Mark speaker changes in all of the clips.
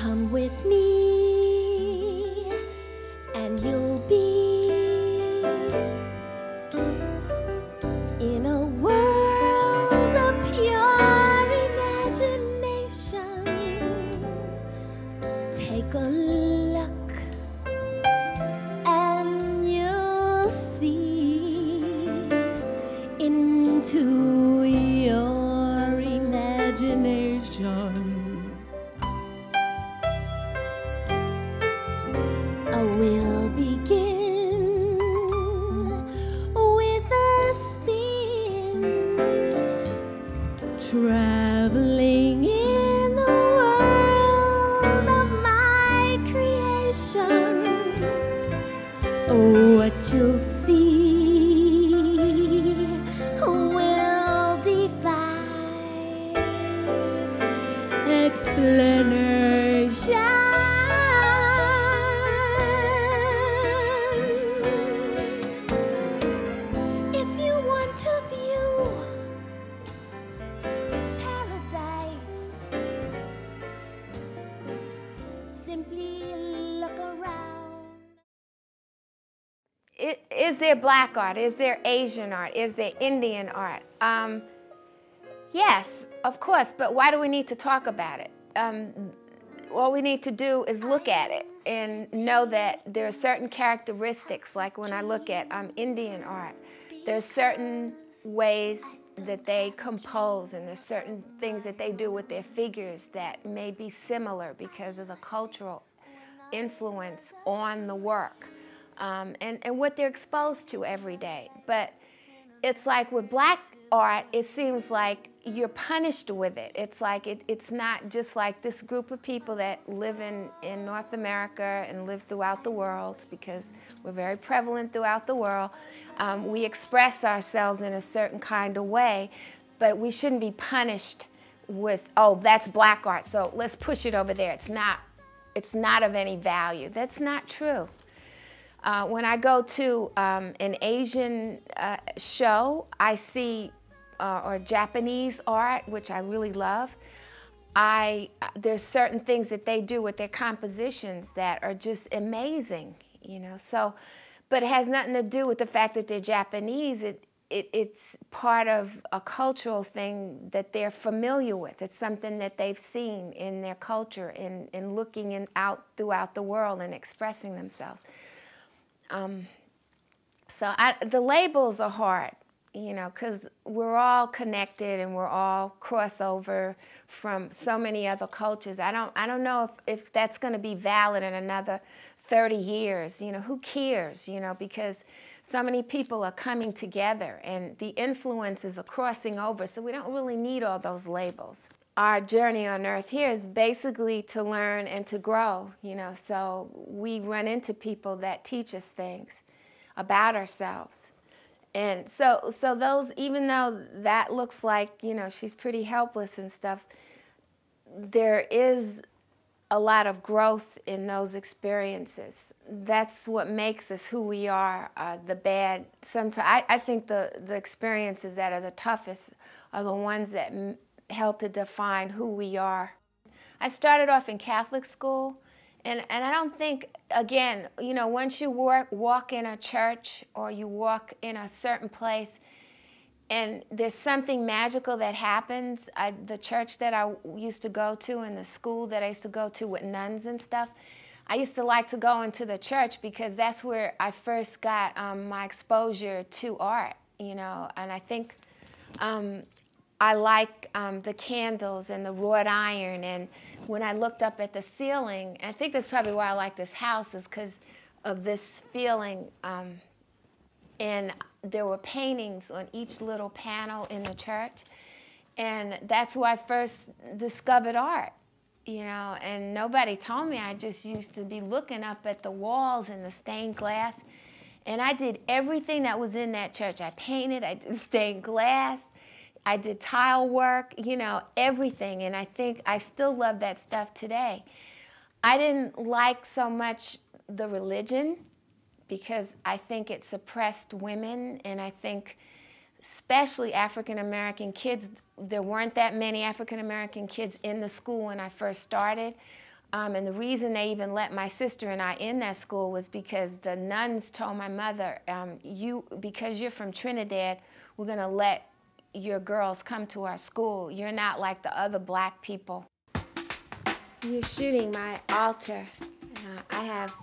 Speaker 1: Come with me and you'll be in a world of pure imagination. Take a look and you'll see into your imagination. We'll begin with a spin, traveling in the world of my creation. What you'll see will defy explanation.
Speaker 2: Is there black art? Is there Asian art? Is there Indian art? Yes, of course, but why do we need to talk about it? All we need to do is look at it and know that there are certain characteristics, like when I look at Indian art, there's certain ways that they compose and there's certain things that they do with their figures that may be similar because of the cultural influence on the work. And what they're exposed to every day. But it's like with black art, it seems like you're punished with it. It's like it's not just like this group of people that live in North America and live throughout the world, because we're very prevalent throughout the world. We express ourselves in a certain kind of way, but we shouldn't be punished with, oh, that's black art, so let's push it over there. It's not of any value. That's not true. When I go to an Asian show, I see, or Japanese art, which I really love. There's certain things that they do with their compositions that are just amazing, you know. So, but it has nothing to do with the fact that they're Japanese. It's part of a cultural thing that they're familiar with. It's something that they've seen in their culture, in looking out throughout the world and expressing themselves. The labels are hard, you know, because we're all connected and we're all crossover from so many other cultures. I don't know if that's going to be valid in another 30 years. You know, who cares, you know, because so many people are coming together and the influences are crossing over, so we don't really need all those labels. Our journey on earth here is basically to learn and to grow, you know, so we run into people that teach us things about ourselves. And so those, even though that looks like, you know, she's pretty helpless and stuff, there is a lot of growth in those experiences. That's what makes us who we are. The bad, sometimes, I think the experiences that are the toughest are the ones that help to define who we are. I started off in Catholic school, and I don't think, again, you know, once you walk in a church or you walk in a certain place and there's something magical that happens, the church that I used to go to and the school that I used to go to with nuns and stuff, I used to like to go into the church because that's where I first got my exposure to art, you know, and I think I like the candles and the wrought iron, and when I looked up at the ceiling, I think that's probably why I like this house, is because of this feeling, and there were paintings on each little panel in the church, and that's where I first discovered art, you know, and nobody told me. I just used to be looking up at the walls and the stained glass, and I did everything that was in that church. I painted, I did stained glass, I did tile work, you know, everything, and I think I still love that stuff today. I didn't like so much the religion because I think it suppressed women, and I think especially African-American kids, there weren't that many African-American kids in the school when I first started. And the reason they even let my sister and I in that school was because the nuns told my mother, because you're from Trinidad, we're going to let your girls come to our school. You're not like the other black people. You're shooting my altar. I have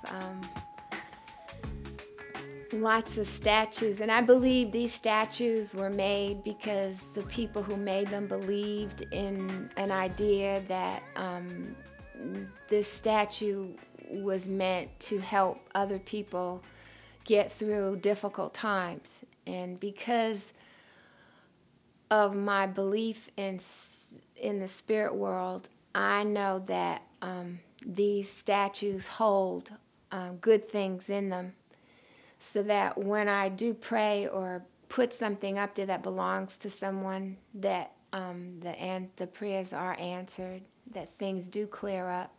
Speaker 2: lots of statues, and I believe these statues were made because the people who made them believed in an idea that this statue was meant to help other people get through difficult times. And because of my belief in the spirit world, I know that these statues hold good things in them, so that when I do pray or put something up there that belongs to someone, that the prayers are answered, that things do clear up.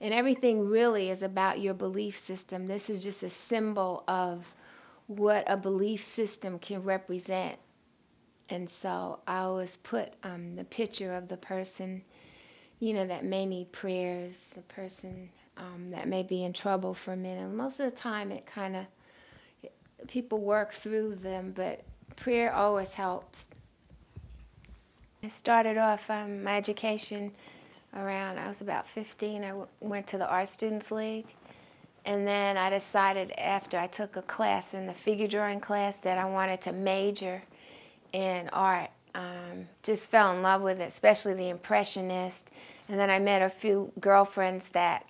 Speaker 2: And everything really is about your belief system. This is just a symbol of what a belief system can represent. And so I always put the picture of the person, that may need prayers, the person that may be in trouble for a minute. Most of the time it kind of, people work through them, but prayer always helps. I started off my education around, I was about 15. I went to the Art Students League. And then I decided after I took a class in the figure drawing class that I wanted to major in art. Just fell in love with it, especially the Impressionist. And then I met a few girlfriends that,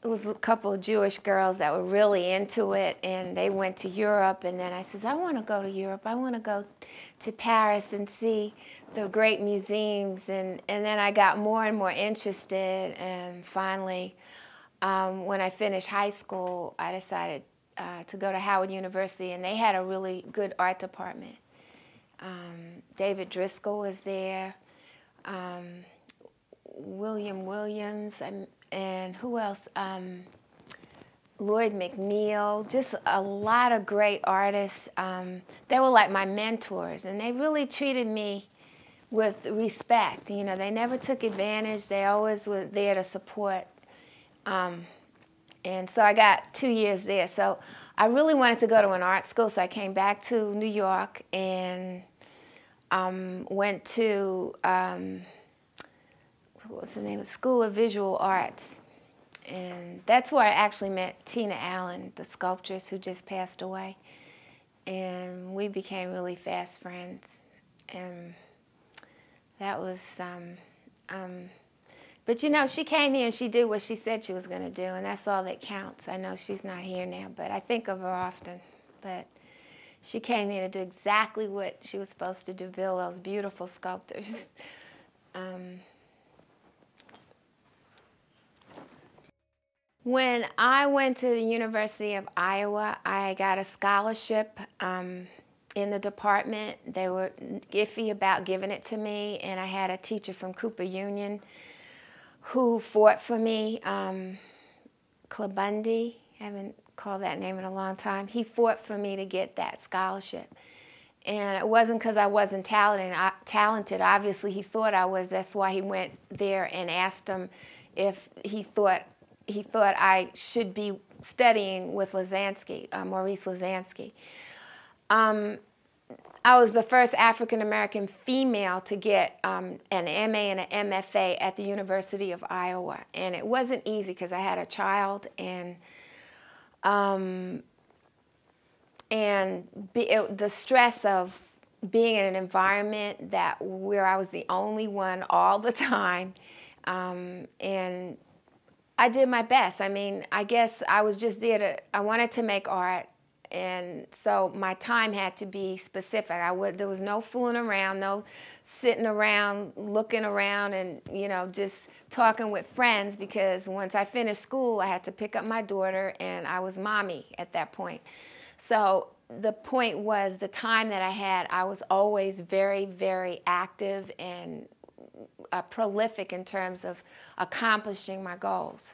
Speaker 2: it was a couple of Jewish girls that were really into it, and they went to Europe. And then I said, I want to go to Europe. I want to go to Paris and see the great museums. And then I got more and more interested, and finally, when I finished high school, I decided to go to Howard University, and they had a really good art department. David Driscoll was there, William Williams, and who else? Lloyd McNeil, just a lot of great artists. They were like my mentors, and they really treated me with respect. They never took advantage. They always were there to support. And so I got 2 years there. So I really wanted to go to an art school, so I came back to New York and went to, what's the name of the School of Visual Arts. And that's where I actually met Tina Allen, the sculptress who just passed away. And we became really fast friends. And that was, but she came here and she did what she said she was going to do, and that's all that counts. I know she's not here now, but I think of her often. But she came here to do exactly what she was supposed to do, build those beautiful sculptures. When I went to the University of Iowa, I got a scholarship in the department. They were iffy about giving it to me, and I had a teacher from Cooper Union who fought for me, Clabundi. I haven't called that name in a long time. He fought for me to get that scholarship. And it wasn't because I wasn't talented. Obviously, he thought I was. That's why he went there and asked him if he thought I should be studying with Lazansky, Maurice Lazansky. I was the first African-American female to get an MA and an MFA at the University of Iowa. And it wasn't easy because I had a child, and the stress of being in an environment where I was the only one all the time. And I did my best. I mean, I guess I was just there I wanted to make art. And so my time had to be specific. There was no fooling around, no sitting around, looking around and, just talking with friends, because once I finished school, I had to pick up my daughter, and I was mommy at that point. So the point was, the time that I had, I was always very, very active and prolific in terms of accomplishing my goals.